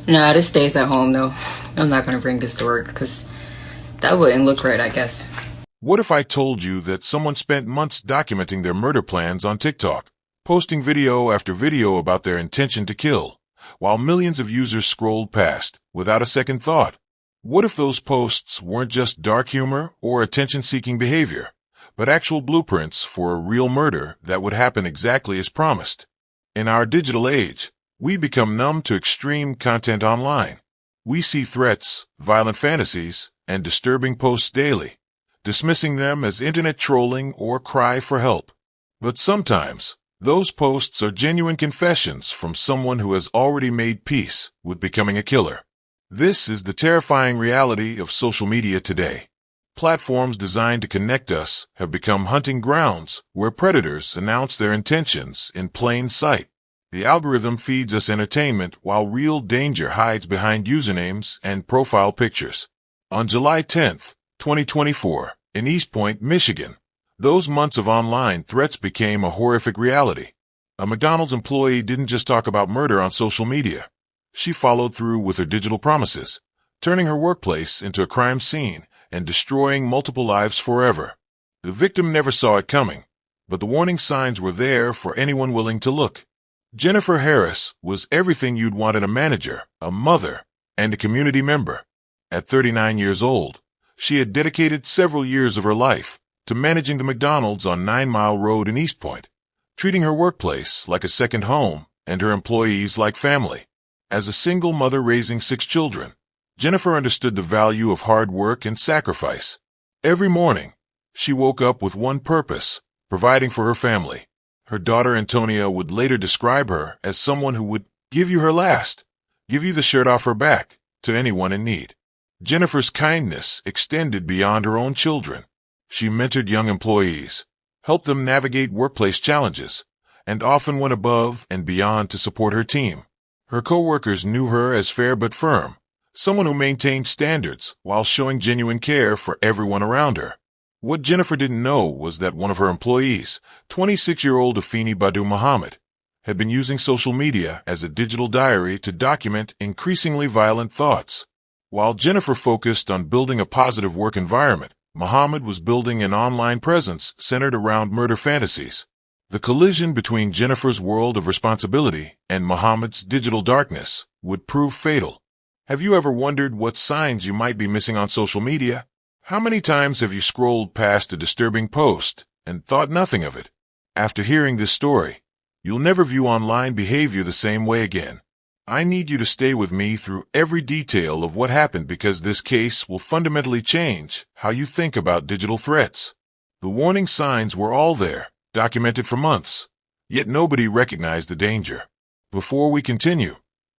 Nah, this stays at home though. I'm not gonna bring this to work because that wouldn't look right, I guess. What if I told you that someone spent months documenting their murder plans on TikTok, posting video after video about their intention to kill, while millions of users scrolled past without a second thought? What if those posts weren't just dark humor or attention-seeking behavior, but actual blueprints for a real murder that would happen exactly as promised? In our digital age, we become numb to extreme content online. We see threats, violent fantasies, and disturbing posts daily, dismissing them as internet trolling or cry for help. But sometimes, those posts are genuine confessions from someone who has already made peace with becoming a killer. This is the terrifying reality of social media today. Platforms designed to connect us have become hunting grounds where predators announce their intentions in plain sight. The algorithm feeds us entertainment while real danger hides behind usernames and profile pictures. On July 10th, 2024, in East Point, Michigan, those months of online threats became a horrific reality. A McDonald's employee didn't just talk about murder on social media. She followed through with her digital promises, turning her workplace into a crime scene and destroying multiple lives forever. The victim never saw it coming, but the warning signs were there for anyone willing to look. Jennifer Harris was everything you'd want in a manager, a mother, and a community member. At 39 years old, she had dedicated several years of her life to managing the McDonald's on 9 Mile Road in East Point, treating her workplace like a second home and her employees like family. As a single mother raising 6 children, Jennifer understood the value of hard work and sacrifice. Every morning, she woke up with one purpose: providing for her family. Her daughter Antonia would later describe her as someone who would give you her last, give you the shirt off her back, to anyone in need. Jennifer's kindness extended beyond her own children. She mentored young employees, helped them navigate workplace challenges, and often went above and beyond to support her team. Her coworkers knew her as fair but firm, someone who maintained standards while showing genuine care for everyone around her. What Jennifer didn't know was that one of her employees, 26-year-old Afeni Badu Muhammad, had been using social media as a digital diary to document increasingly violent thoughts. While Jennifer focused on building a positive work environment, Muhammad was building an online presence centered around murder fantasies. The collision between Jennifer's world of responsibility and Muhammad's digital darkness would prove fatal. Have you ever wondered what signs you might be missing on social media? How many times have you scrolled past a disturbing post and thought nothing of it? After hearing this story, you'll never view online behavior the same way again. I need you to stay with me through every detail of what happened because this case will fundamentally change how you think about digital threats. The warning signs were all there, documented for months, yet nobody recognized the danger. Before we continue,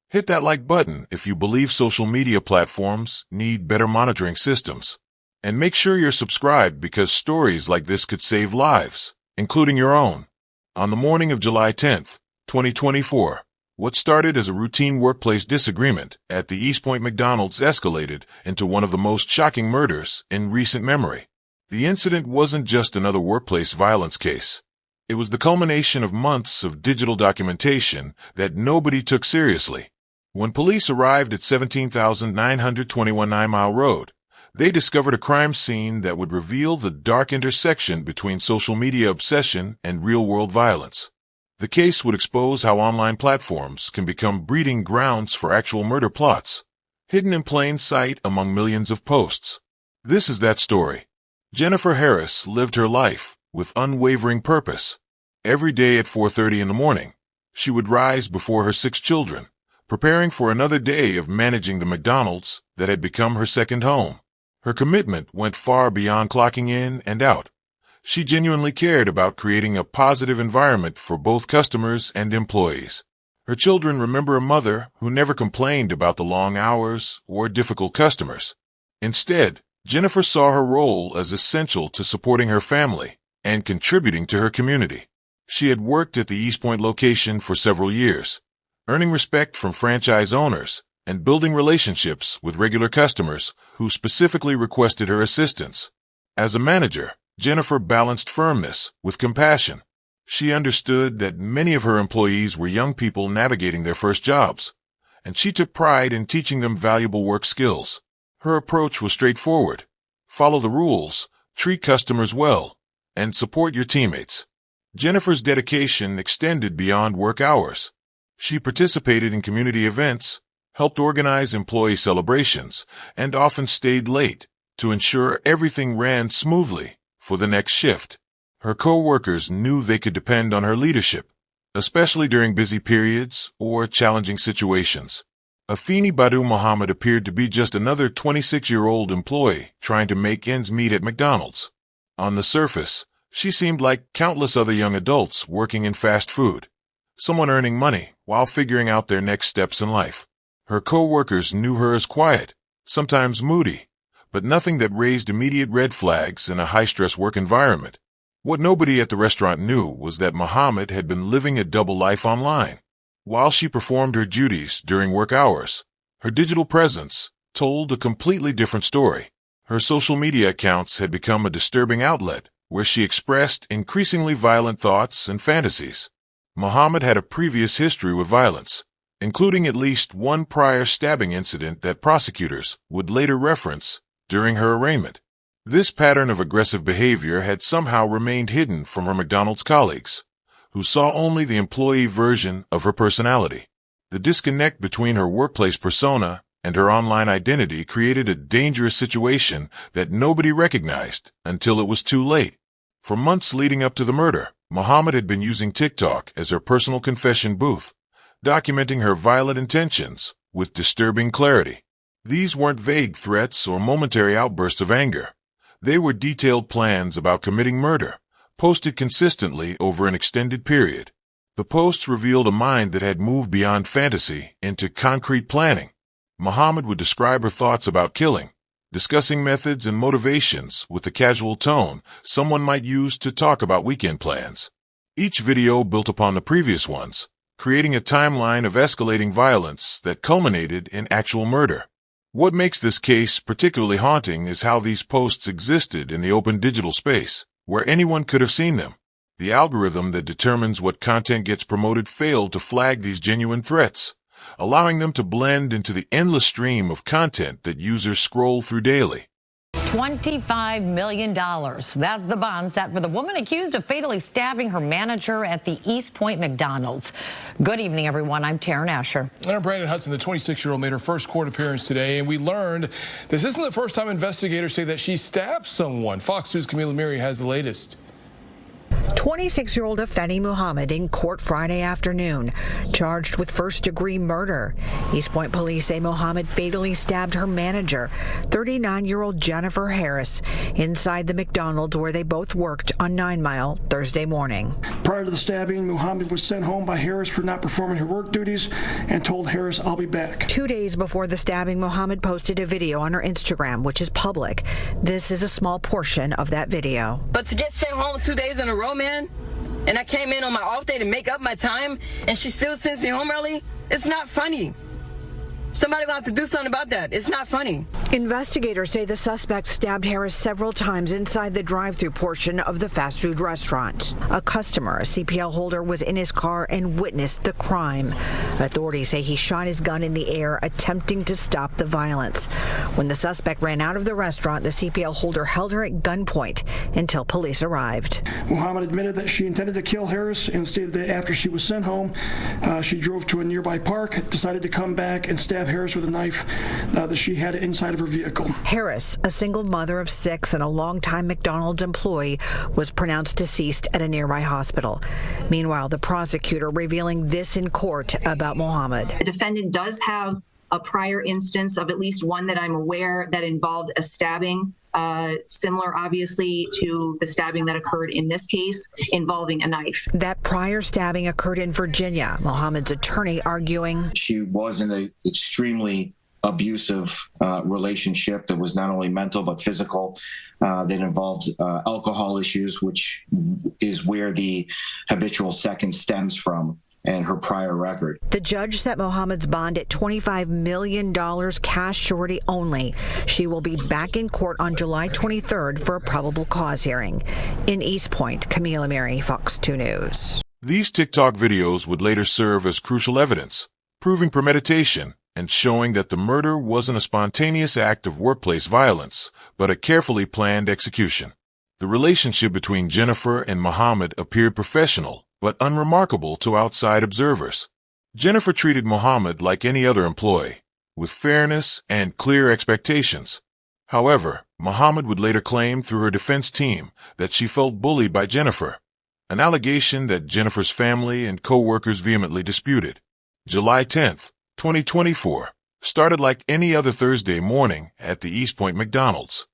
hit that like button if you believe social media platforms need better monitoring systems. And make sure you're subscribed because stories like this could save lives, including your own. On the morning of July 10th, 2024, what started as a routine workplace disagreement at the East Point McDonald's escalated into one of the most shocking murders in recent memory. The incident wasn't just another workplace violence case. It was the culmination of months of digital documentation that nobody took seriously. When police arrived at 17,921 9 Mile Road, they discovered a crime scene that would reveal the dark intersection between social media obsession and real-world violence. The case would expose how online platforms can become breeding grounds for actual murder plots, hidden in plain sight among millions of posts. This is that story. Jennifer Harris lived her life with unwavering purpose. Every day at 4:30 in the morning, she would rise before her 6 children, preparing for another day of managing the McDonald's that had become her second home. Her commitment went far beyond clocking in and out. She genuinely cared about creating a positive environment for both customers and employees. Her children remember a mother who never complained about the long hours or difficult customers. Instead, Jennifer saw her role as essential to supporting her family and contributing to her community. She had worked at the East Point location for several years, earning respect from franchise owners and building relationships with regular customers who specifically requested her assistance. As a manager, Jennifer balanced firmness with compassion. She understood that many of her employees were young people navigating their first jobs, and she took pride in teaching them valuable work skills. Her approach was straightforward. Follow the rules, treat customers well, and support your teammates. Jennifer's dedication extended beyond work hours. She participated in community events, helped organize employee celebrations, and often stayed late to ensure everything ran smoothly for the next shift. Her co-workers knew they could depend on her leadership, especially during busy periods or challenging situations. Afeni Badu Muhammad appeared to be just another 26-year-old employee trying to make ends meet at McDonald's. On the surface, she seemed like countless other young adults working in fast food, someone earning money while figuring out their next steps in life. Her co-workers knew her as quiet, sometimes moody, but nothing that raised immediate red flags in a high-stress work environment. What nobody at the restaurant knew was that Muhammad had been living a double life online. While she performed her duties during work hours, her digital presence told a completely different story. Her social media accounts had become a disturbing outlet where she expressed increasingly violent thoughts and fantasies. Muhammad had a previous history with violence, including at least one prior stabbing incident that prosecutors would later reference during her arraignment. This pattern of aggressive behavior had somehow remained hidden from her McDonald's colleagues, who saw only the employee version of her personality. The disconnect between her workplace persona and her online identity created a dangerous situation that nobody recognized until it was too late. For months leading up to the murder, Muhammad had been using TikTok as her personal confession booth, documenting her violent intentions with disturbing clarity. These weren't vague threats or momentary outbursts of anger. They were detailed plans about committing murder, posted consistently over an extended period. The posts revealed a mind that had moved beyond fantasy into concrete planning. Muhammad would describe her thoughts about killing, discussing methods and motivations with the casual tone someone might use to talk about weekend plans. Each video built upon the previous ones, creating a timeline of escalating violence that culminated in actual murder. What makes this case particularly haunting is how these posts existed in the open digital space, where anyone could have seen them. The algorithm that determines what content gets promoted failed to flag these genuine threats, allowing them to blend into the endless stream of content that users scroll through daily. $25 million. That's the bond set for the woman accused of fatally stabbing her manager at the East Point McDonald's. Good evening, everyone. I'm Taryn Asher. And I'm Brandon Hudson. The 26-year-old made her first court appearance today, and we learned this isn't the first time investigators say that she stabbed someone. Fox News' Camila Miri has the latest. 26-year-old Afeni Muhammad in court Friday afternoon, charged with first-degree murder. East Point police say Muhammad fatally stabbed her manager, 39-year-old Jennifer Harris, inside the McDonald's where they both worked on 9 Mile Thursday morning. Prior to the stabbing, Muhammad was sent home by Harris for not performing her work duties and told Harris, "I'll be back." 2 days before the stabbing, Muhammad posted a video on her Instagram, which is public. This is a small portion of that video. But to get sent home 2 days in a row, man, and I came in on my off day to make up my time, and she still sends me home early, it's not funny. Somebody will have to do something about that. It's not funny. Investigators say the suspect stabbed Harris several times inside the drive-through portion of the fast food restaurant. A customer, a CPL holder, was in his car and witnessed the crime. Authorities say he shot his gun in the air, attempting to stop the violence. When the suspect ran out of the restaurant, the CPL holder held her at gunpoint until police arrived. Muhammad admitted that she intended to kill Harris and stated that after she was sent home, she drove to a nearby park, decided to come back and stab Harris with a knife that she had inside of her vehicle. Harris, a single mother of 6 and a longtime McDonald's employee, was pronounced deceased at a nearby hospital. Meanwhile, the prosecutor revealing this in court about Muhammad. The defendant does have a prior instance of at least one that I'm aware that involved a stabbing, similar obviously to the stabbing that occurred in this case, involving a knife. That prior stabbing occurred in Virginia. Muhammad's attorney arguing she was in an extremely abusive relationship that was not only mental but physical, that involved alcohol issues, which is where the habitual second stems from, and her prior record. The judge set Muhammad's bond at $25 million, cash surety only. She will be back in court on July 23rd for a probable cause hearing. In East Point, Camila Miri, Fox 2 News. These TikTok videos would later serve as crucial evidence, proving premeditation and showing that the murder wasn't a spontaneous act of workplace violence, but a carefully planned execution. The relationship between Jennifer and Muhammad appeared professional, but unremarkable to outside observers. Jennifer treated Muhammad like any other employee, with fairness and clear expectations. However, Muhammad would later claim through her defense team that she felt bullied by Jennifer, an allegation that Jennifer's family and co-workers vehemently disputed. July 10, 2024, started like any other Thursday morning at the East Point McDonald's.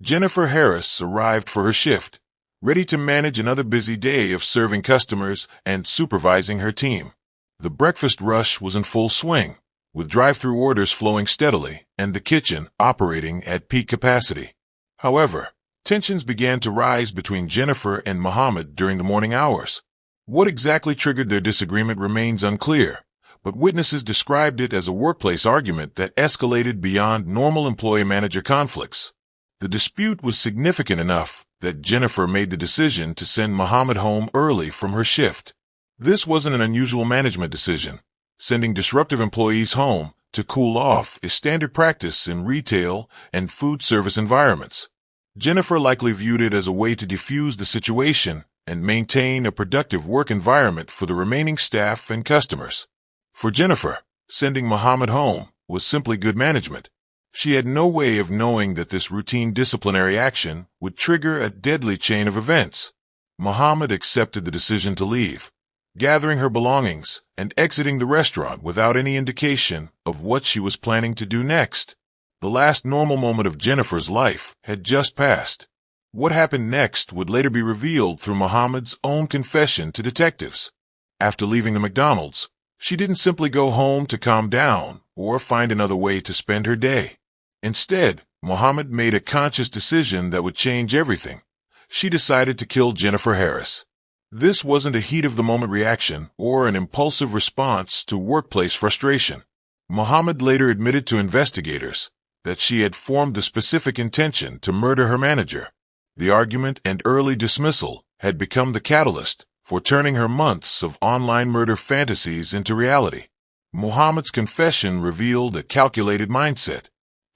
Jennifer Harris arrived for her shift, ready to manage another busy day of serving customers and supervising her team. The breakfast rush was in full swing, with drive-through orders flowing steadily and the kitchen operating at peak capacity. However, tensions began to rise between Jennifer and Muhammad during the morning hours. What exactly triggered their disagreement remains unclear, but witnesses described it as a workplace argument that escalated beyond normal employee-manager conflicts. The dispute was significant enough that Jennifer made the decision to send Muhammad home early from her shift. This wasn't an unusual management decision. Sending disruptive employees home to cool off is standard practice in retail and food service environments. Jennifer likely viewed it as a way to defuse the situation and maintain a productive work environment for the remaining staff and customers. For Jennifer, sending Muhammad home was simply good management. She had no way of knowing that this routine disciplinary action would trigger a deadly chain of events. Muhammad accepted the decision to leave, gathering her belongings and exiting the restaurant without any indication of what she was planning to do next. The last normal moment of Jennifer's life had just passed. What happened next would later be revealed through Muhammad's own confession to detectives. After leaving the McDonald's, she didn't simply go home to calm down or find another way to spend her day. Instead, Muhammad made a conscious decision that would change everything. She decided to kill Jennifer Harris. This wasn't a heat-of-the-moment reaction or an impulsive response to workplace frustration. Muhammad later admitted to investigators that she had formed the specific intention to murder her manager. The argument and early dismissal had become the catalyst for turning her months of online murder fantasies into reality. Muhammad's confession revealed a calculated mindset.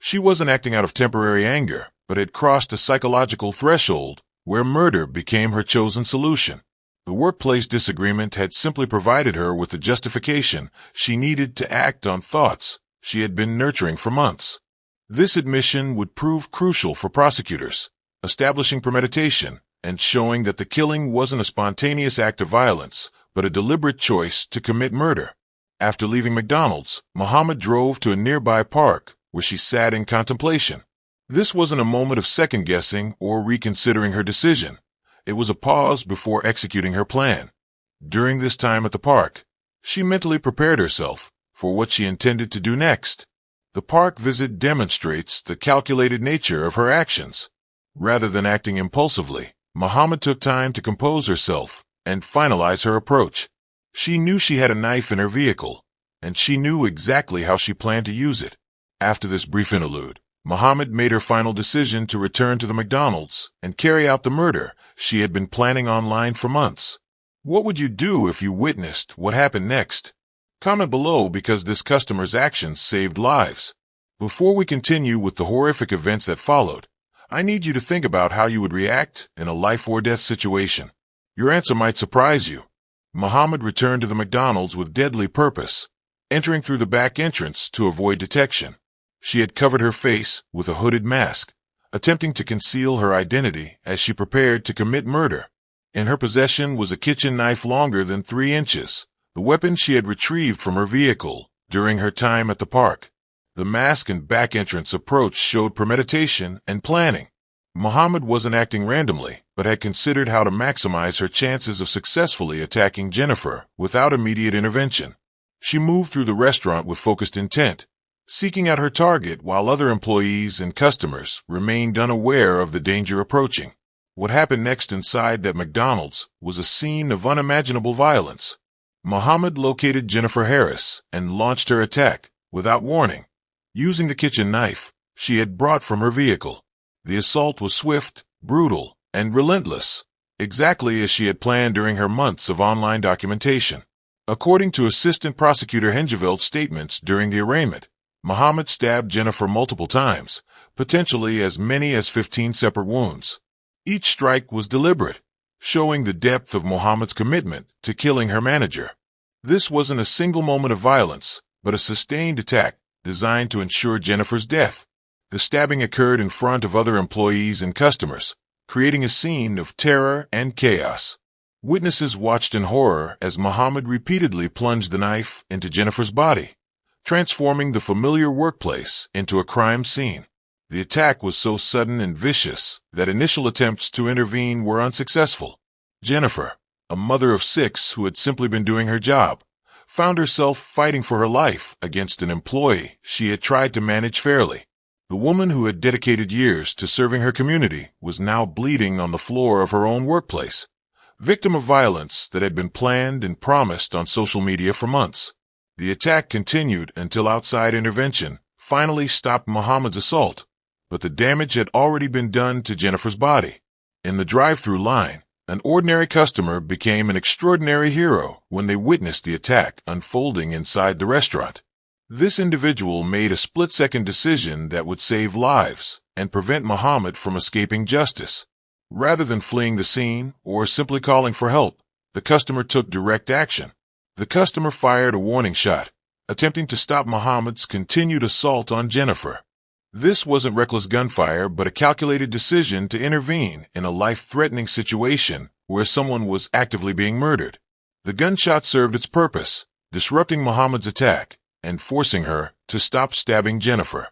She wasn't acting out of temporary anger, but had crossed a psychological threshold where murder became her chosen solution. The workplace disagreement had simply provided her with the justification she needed to act on thoughts she had been nurturing for months. This admission would prove crucial for prosecutors, establishing premeditation and showing that the killing wasn't a spontaneous act of violence, but a deliberate choice to commit murder. After leaving McDonald's, Muhammad drove to a nearby park where she sat in contemplation. This wasn't a moment of second-guessing or reconsidering her decision. It was a pause before executing her plan. During this time at the park, she mentally prepared herself for what she intended to do next. The park visit demonstrates the calculated nature of her actions. Rather than acting impulsively, Muhammad took time to compose herself and finalize her approach. She knew she had a knife in her vehicle, and she knew exactly how she planned to use it. After this brief interlude, Muhammad made her final decision to return to the McDonald's and carry out the murder she had been planning online for months. What would you do if you witnessed what happened next? Comment below because this customer's actions saved lives. Before we continue with the horrific events that followed, I need you to think about how you would react in a life-or-death situation. Your answer might surprise you. Muhammad returned to the McDonald's with deadly purpose, entering through the back entrance to avoid detection. She had covered her face with a hooded mask, attempting to conceal her identity as she prepared to commit murder. In her possession was a kitchen knife longer than 3 inches, the weapon she had retrieved from her vehicle during her time at the park. The mask and back entrance approach showed premeditation and planning. Muhammad wasn't acting randomly, but had considered how to maximize her chances of successfully attacking Jennifer without immediate intervention. She moved through the restaurant with focused intent, seeking out her target while other employees and customers remained unaware of the danger approaching. What happened next inside that McDonald's was a scene of unimaginable violence. Muhammad located Jennifer Harris and launched her attack without warning, using the kitchen knife she had brought from her vehicle. The assault was swift, brutal, and relentless, exactly as she had planned during her months of online documentation. According to Assistant Prosecutor Hengevelt's statements during the arraignment, Muhammad stabbed Jennifer multiple times, potentially as many as 15 separate wounds. Each strike was deliberate, showing the depth of Muhammad's commitment to killing her manager. This wasn't a single moment of violence, but a sustained attack designed to ensure Jennifer's death. The stabbing occurred in front of other employees and customers, creating a scene of terror and chaos. Witnesses watched in horror as Muhammad repeatedly plunged the knife into Jennifer's body, transforming the familiar workplace into a crime scene. The attack was so sudden and vicious that initial attempts to intervene were unsuccessful. Jennifer, a mother of 6 who had simply been doing her job, found herself fighting for her life against an employee she had tried to manage fairly. The woman who had dedicated years to serving her community was now bleeding on the floor of her own workplace, victim of violence that had been planned and promised on social media for months. The attack continued until outside intervention finally stopped Muhammad's assault, but the damage had already been done to Jennifer's body. In the drive-thru line, an ordinary customer became an extraordinary hero when they witnessed the attack unfolding inside the restaurant. This individual made a split-second decision that would save lives and prevent Muhammad from escaping justice. Rather than fleeing the scene or simply calling for help, the customer took direct action. The customer fired a warning shot, attempting to stop Muhammad's continued assault on Jennifer. This wasn't reckless gunfire, but a calculated decision to intervene in a life-threatening situation where someone was actively being murdered. The gunshot served its purpose, disrupting Muhammad's attack and forcing her to stop stabbing Jennifer.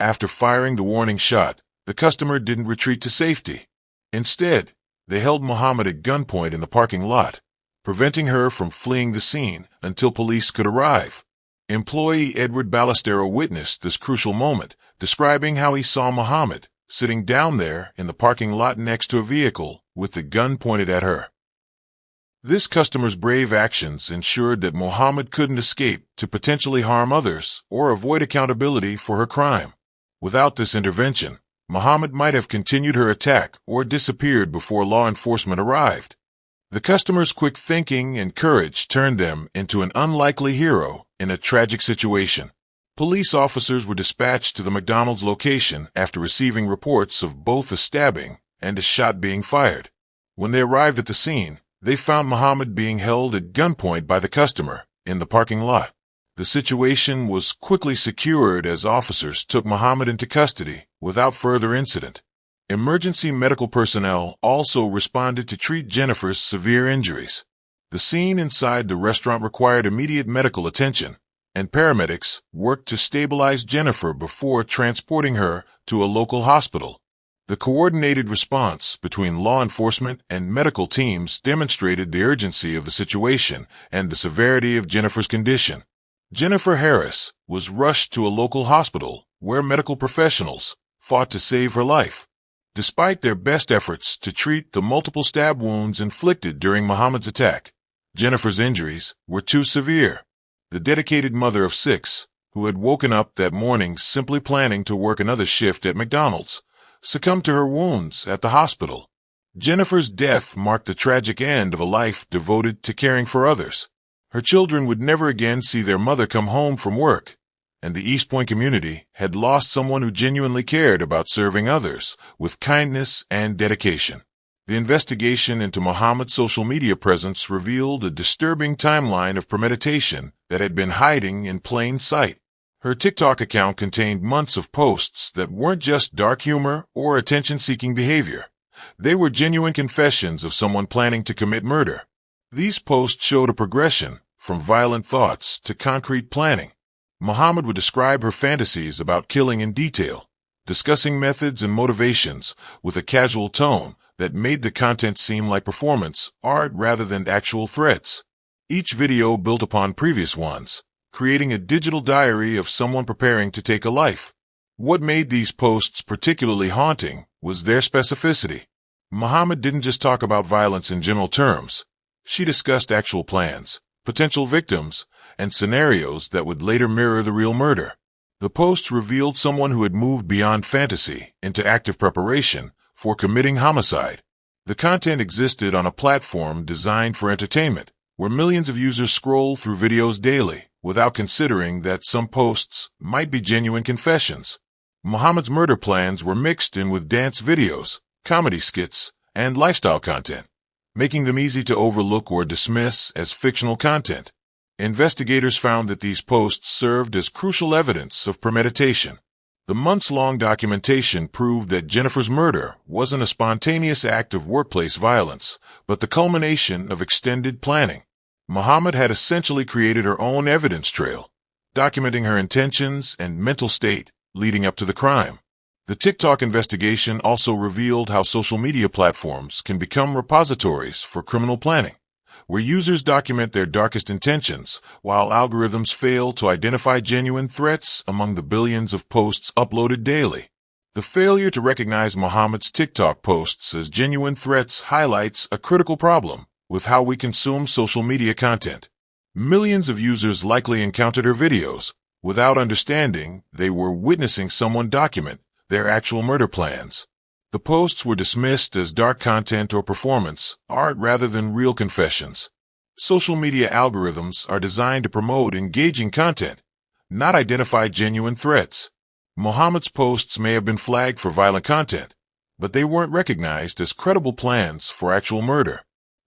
After firing the warning shot, the customer didn't retreat to safety. Instead, they held Muhammad at gunpoint in the parking lot, preventing her from fleeing the scene until police could arrive. Employee Edward Ballestero witnessed this crucial moment, describing how he saw Muhammad sitting down there in the parking lot next to a vehicle with the gun pointed at her. This customer's brave actions ensured that Muhammad couldn't escape to potentially harm others or avoid accountability for her crime. Without this intervention, Muhammad might have continued her attack or disappeared before law enforcement arrived. The customer's quick thinking and courage turned them into an unlikely hero in a tragic situation. Police officers were dispatched to the McDonald's location after receiving reports of both a stabbing and a shot being fired. When they arrived at the scene, they found Muhammad being held at gunpoint by the customer in the parking lot. The situation was quickly secured as officers took Muhammad into custody without further incident. Emergency medical personnel also responded to treat Jennifer's severe injuries. The scene inside the restaurant required immediate medical attention, and paramedics worked to stabilize Jennifer before transporting her to a local hospital. The coordinated response between law enforcement and medical teams demonstrated the urgency of the situation and the severity of Jennifer's condition. Jennifer Harris was rushed to a local hospital where medical professionals fought to save her life. Despite their best efforts to treat the multiple stab wounds inflicted during Muhammad's attack, Jennifer's injuries were too severe. The dedicated mother of 6, who had woken up that morning simply planning to work another shift at McDonald's, succumbed to her wounds at the hospital. Jennifer's death marked the tragic end of a life devoted to caring for others. Her children would never again see their mother come home from work, and the East Point community had lost someone who genuinely cared about serving others with kindness and dedication. The investigation into Muhammad's social media presence revealed a disturbing timeline of premeditation that had been hiding in plain sight. Her TikTok account contained months of posts that weren't just dark humor or attention-seeking behavior. They were genuine confessions of someone planning to commit murder. These posts showed a progression from violent thoughts to concrete planning. Muhammad would describe her fantasies about killing in detail, discussing methods and motivations with a casual tone that made the content seem like performance art rather than actual threats. Each video built upon previous ones, creating a digital diary of someone preparing to take a life. What made these posts particularly haunting was their specificity. Muhammad didn't just talk about violence in general terms. She discussed actual plans, potential victims, and scenarios that would later mirror the real murder. The posts revealed someone who had moved beyond fantasy into active preparation for committing homicide. The content existed on a platform designed for entertainment, where millions of users scroll through videos daily without considering that some posts might be genuine confessions. Muhammad's murder plans were mixed in with dance videos, comedy skits, and lifestyle content, making them easy to overlook or dismiss as fictional content. Investigators found that these posts served as crucial evidence of premeditation. The months-long documentation proved that Jennifer's murder wasn't a spontaneous act of workplace violence, but the culmination of extended planning. Muhammad had essentially created her own evidence trail, documenting her intentions and mental state leading up to the crime. The TikTok investigation also revealed how social media platforms can become repositories for criminal planning, where users document their darkest intentions, while algorithms fail to identify genuine threats among the billions of posts uploaded daily. The failure to recognize Muhammad's TikTok posts as genuine threats highlights a critical problem with how we consume social media content. Millions of users likely encountered her videos without understanding they were witnessing someone document their actual murder plans. The posts were dismissed as dark content or performance art rather than real confessions. Social media algorithms are designed to promote engaging content, not identify genuine threats. Muhammad's posts may have been flagged for violent content, but they weren't recognized as credible plans for actual murder.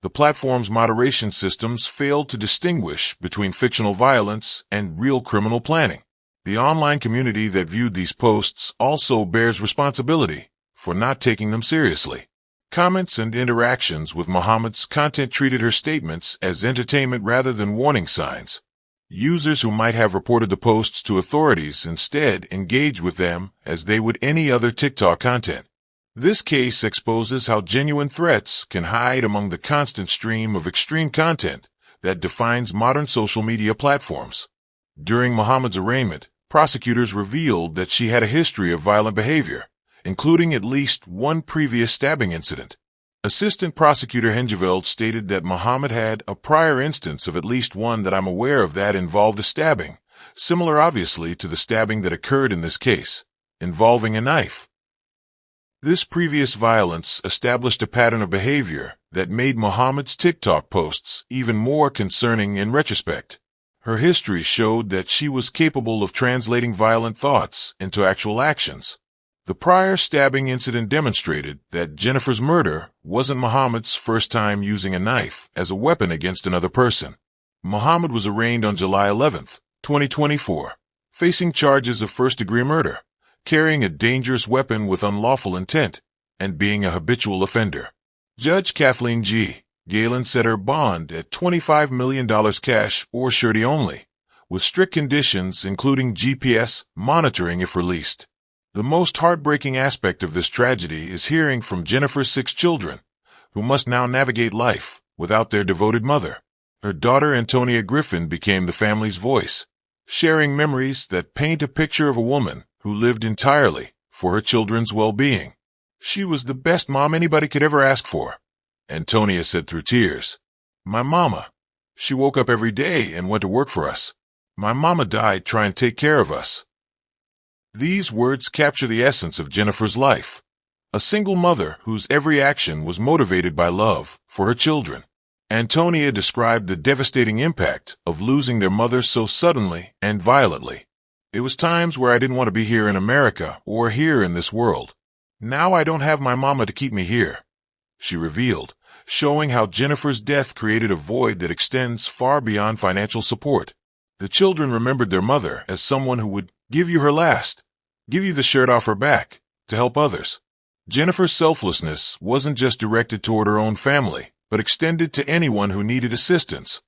The platform's moderation systems failed to distinguish between fictional violence and real criminal planning. The online community that viewed these posts also bears responsibility for not taking them seriously. Comments and interactions with Muhammad's content treated her statements as entertainment rather than warning signs. Users who might have reported the posts to authorities instead engaged with them as they would any other TikTok content. This case exposes how genuine threats can hide among the constant stream of extreme content that defines modern social media platforms. During Muhammad's arraignment, prosecutors revealed that she had a history of violent behavior, including at least one previous stabbing incident. Assistant Prosecutor Hengeveld stated that Muhammad had a prior instance of at least one that I'm aware of that involved a stabbing, similar obviously to the stabbing that occurred in this case, involving a knife. This previous violence established a pattern of behavior that made Muhammad's TikTok posts even more concerning in retrospect. Her history showed that she was capable of translating violent thoughts into actual actions. The prior stabbing incident demonstrated that Jennifer's murder wasn't Muhammad's first time using a knife as a weapon against another person. Muhammad was arraigned on July 11, 2024, facing charges of first-degree murder, carrying a dangerous weapon with unlawful intent, and being a habitual offender. Judge Kathleen G. Galen set her bond at $25 million cash or surety only, with strict conditions including GPS monitoring if released. The most heartbreaking aspect of this tragedy is hearing from Jennifer's 6 children, who must now navigate life without their devoted mother. Her daughter Antonia Griffin became the family's voice, sharing memories that paint a picture of a woman who lived entirely for her children's well-being. She was the best mom anybody could ever ask for, Antonia said through tears. My mama. She woke up every day and went to work for us. My mama died trying to take care of us. These words capture the essence of Jennifer's life. A single mother whose every action was motivated by love for her children. Antonia described the devastating impact of losing their mother so suddenly and violently. It was times where I didn't want to be here in America or here in this world. Now I don't have my mama to keep me here, she revealed, showing how Jennifer's death created a void that extends far beyond financial support. The children remembered their mother as someone who would give you her last, give you the shirt off her back, to help others. Jennifer's selflessness wasn't just directed toward her own family, but extended to anyone who needed assistance,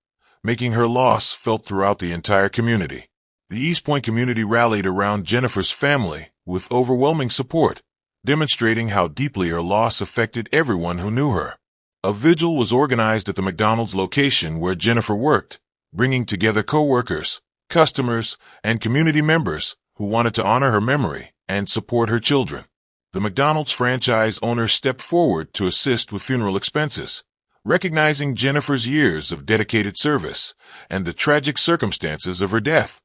making her loss felt throughout the entire community. The East Point community rallied around Jennifer's family with overwhelming support, demonstrating how deeply her loss affected everyone who knew her. A vigil was organized at the McDonald's location where Jennifer worked, bringing together co-workers, customers, and community members who wanted to honor her memory and support her children. The McDonald's franchise owner stepped forward to assist with funeral expenses, recognizing Jennifer's years of dedicated service and the tragic circumstances of her death.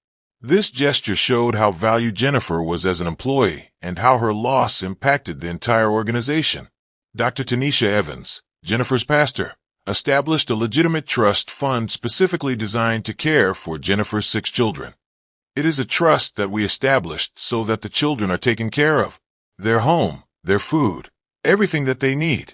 This gesture showed how valued Jennifer was as an employee and how her loss impacted the entire organization. Dr. Tanisha Evans, Jennifer's pastor, established a legitimate trust fund specifically designed to care for Jennifer's 6 children. It is a trust that we established so that the children are taken care of. Their home, their food, everything that they need,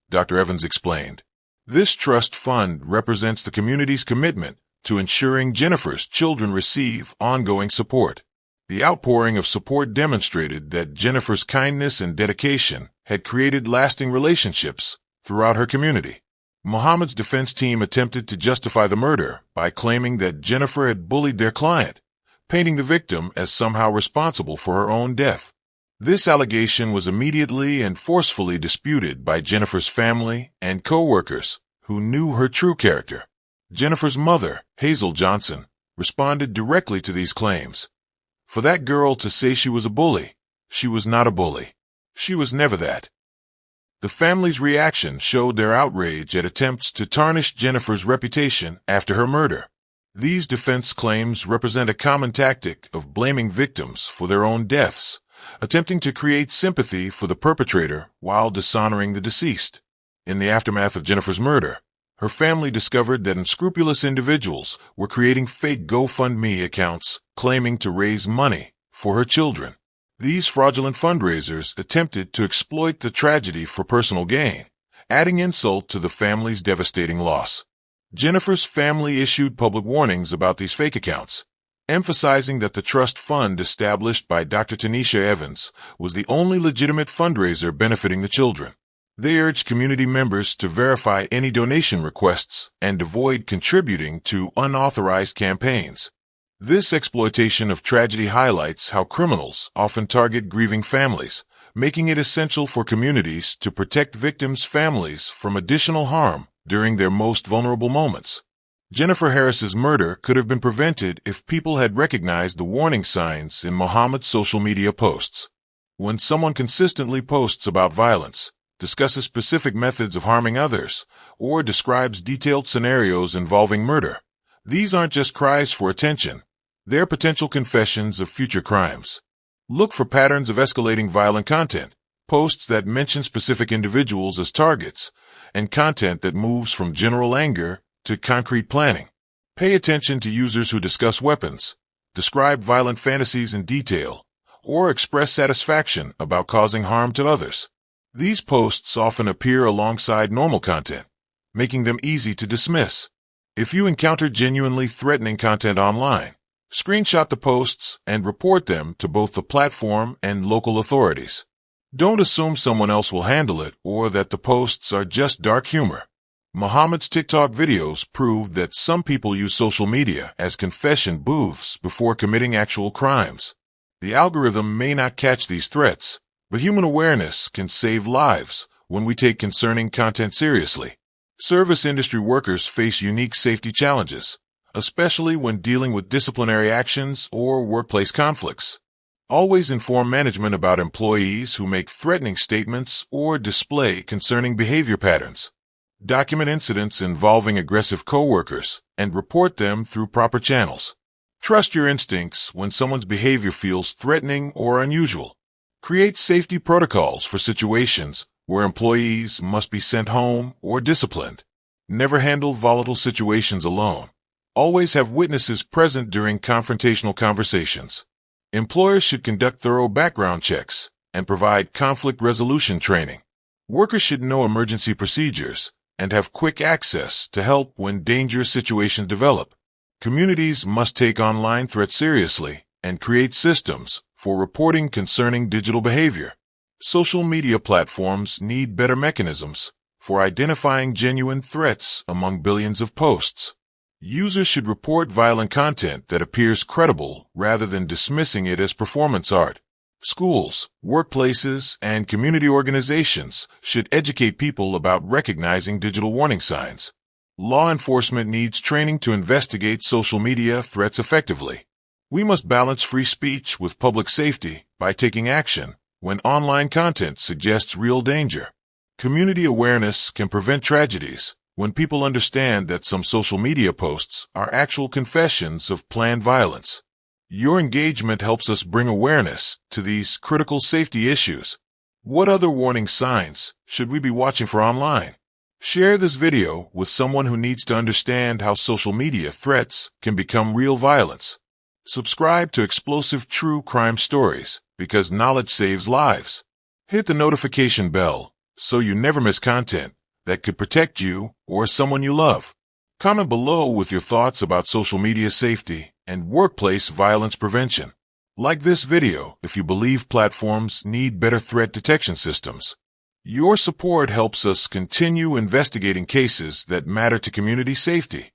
Dr. Evans explained. This trust fund represents the community's commitment to ensuring Jennifer's children receive ongoing support. The outpouring of support demonstrated that Jennifer's kindness and dedication had created lasting relationships throughout her community. Muhammad's defense team attempted to justify the murder by claiming that Jennifer had bullied their client, painting the victim as somehow responsible for her own death. This allegation was immediately and forcefully disputed by Jennifer's family and co-workers who knew her true character. Jennifer's mother, Hazel Johnson, responded directly to these claims. For that girl to say she was a bully, she was not a bully. She was never that. The family's reaction showed their outrage at attempts to tarnish Jennifer's reputation after her murder. These defense claims represent a common tactic of blaming victims for their own deaths, attempting to create sympathy for the perpetrator while dishonoring the deceased. In the aftermath of Jennifer's murder, her family discovered that unscrupulous individuals were creating fake GoFundMe accounts claiming to raise money for her children. These fraudulent fundraisers attempted to exploit the tragedy for personal gain, adding insult to the family's devastating loss. Jennifer's family issued public warnings about these fake accounts, emphasizing that the trust fund established by Dr. Tanisha Evans was the only legitimate fundraiser benefiting the children. They urged community members to verify any donation requests and avoid contributing to unauthorized campaigns. This exploitation of tragedy highlights how criminals often target grieving families, making it essential for communities to protect victims' families from additional harm during their most vulnerable moments. Jennifer Harris's murder could have been prevented if people had recognized the warning signs in Muhammad's social media posts. When someone consistently posts about violence, discusses specific methods of harming others, or describes detailed scenarios involving murder, these aren't just cries for attention. They're potential confessions of future crimes. Look for patterns of escalating violent content, posts that mention specific individuals as targets, and content that moves from general anger to concrete planning. Pay attention to users who discuss weapons, describe violent fantasies in detail, or express satisfaction about causing harm to others. These posts often appear alongside normal content, making them easy to dismiss. If you encounter genuinely threatening content online, screenshot the posts and report them to both the platform and local authorities. Don't assume someone else will handle it or that the posts are just dark humor. Muhammad's TikTok videos proved that some people use social media as confession booths before committing actual crimes. The algorithm may not catch these threats, but human awareness can save lives when we take concerning content seriously. Service industry workers face unique safety challenges, especially when dealing with disciplinary actions or workplace conflicts. Always inform management about employees who make threatening statements or display concerning behavior patterns. Document incidents involving aggressive coworkers and report them through proper channels. Trust your instincts when someone's behavior feels threatening or unusual. Create safety protocols for situations where employees must be sent home or disciplined. Never handle volatile situations alone. Always have witnesses present during confrontational conversations. Employers should conduct thorough background checks and provide conflict resolution training. Workers should know emergency procedures and have quick access to help when dangerous situations develop. Communities must take online threats seriously and create systems for reporting concerning digital behavior. Social media platforms need better mechanisms for identifying genuine threats among billions of posts. Users should report violent content that appears credible rather than dismissing it as performance art. Schools, workplaces, and community organizations should educate people about recognizing digital warning signs. Law enforcement needs training to investigate social media threats effectively. We must balance free speech with public safety by taking action when online content suggests real danger. Community awareness can prevent tragedies when people understand that some social media posts are actual confessions of planned violence. Your engagement helps us bring awareness to these critical safety issues. What other warning signs should we be watching for online? Share this video with someone who needs to understand how social media threats can become real violence. Subscribe to Explosive True Crime Stories because knowledge saves lives. Hit the notification bell so you never miss content that could protect you or someone you love. Comment below with your thoughts about social media safety and workplace violence prevention. Like this video if you believe platforms need better threat detection systems. Your support helps us continue investigating cases that matter to community safety.